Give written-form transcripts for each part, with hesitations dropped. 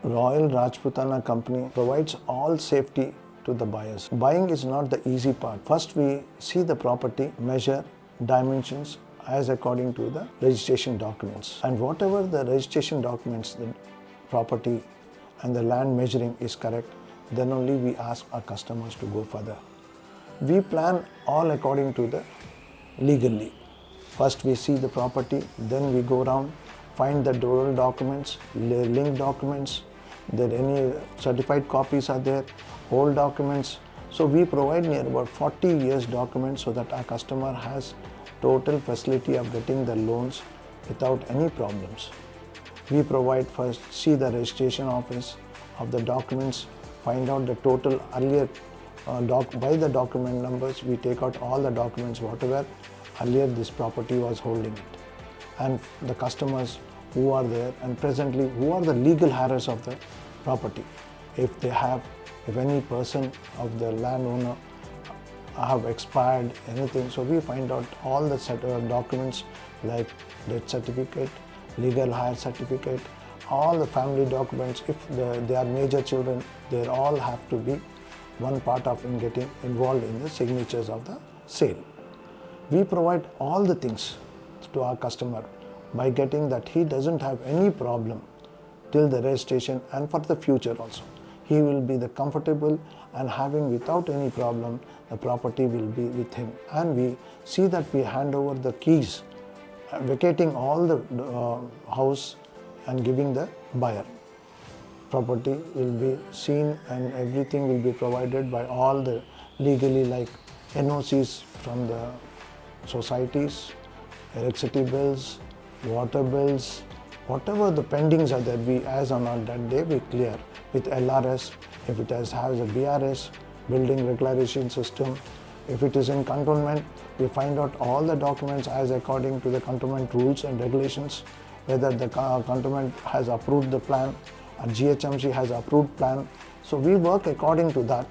Royal Rajputana Company provides all safety to the buyers. Buying is not the easy part. First we see the property, measure, dimensions as according to the registration documents. And whatever the registration documents, the property and the land measuring is correct, then only we ask our customers to go further. We plan all according to the legally. First we see the property, then we go around, find the total documents, link documents, there any certified copies are there, old documents. So we provide near about 40 years documents so that our customer has total facility of getting the loans without any problems. We provide first, see the registration office of the documents, find out the total earlier by the document numbers, we take out all the documents whatever earlier this property was holding it. And the customers who are there and presently who are the legal heirs of the property. If any person of the landowner have expired anything, so we find out all the set of documents like death certificate, legal hire certificate, all the family documents. If they are major children, they all have to be one part of in getting involved in the signatures of the sale. We provide all the things to our customer by getting that he doesn't have any problem till the registration and for the future also. He will be the comfortable and having without any problem, the property will be with him. And we see that we hand over the keys, vacating all the house and giving the buyer. Property will be seen and everything will be provided by all the legally like NOCs from the societies, electricity bills, water bills, whatever the pendings are that we as on that day we clear with LRS. If it has a BRS, building regularization system, if it is in cantonment, we find out all the documents as according to the cantonment rules and regulations, whether the cantonment has approved the plan or GHMC has approved plan. So we work according to that,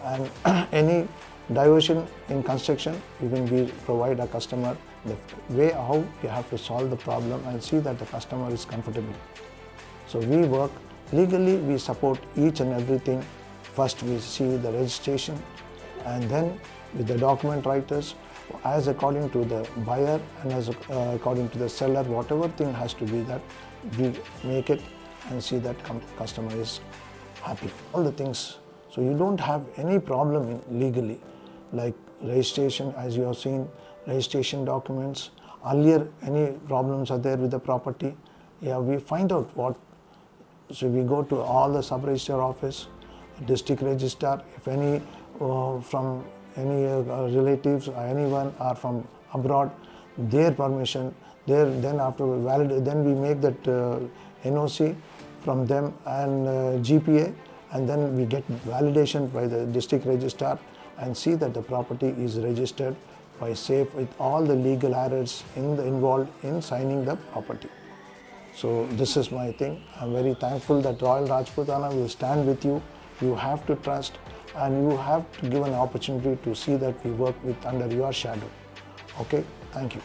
and any diversion in construction, even we provide a customer the way how you have to solve the problem and see that the customer is comfortable. So we work legally, we support each and everything. First we see the registration and then with the document writers as according to the buyer and as according to the seller, whatever thing has to be that we make it and see that customer is happy. All the things. So you don't have any problem in legally, like registration as you have seen, registration documents. Earlier any problems are there with the property, we find out what. So we go to all the sub-register office, district registrar, if any from any relatives or anyone are from abroad, their permission, then after then we make that NOC from them and GPA, and then we get validation by the district registrar and see that the property is registered by SAFE with all the legal errors involved in signing the property. So this is my thing. I'm very thankful that Royal Rajputana will stand with you. You have to trust and you have to give an opportunity to see that we work with under your shadow. Okay, thank you.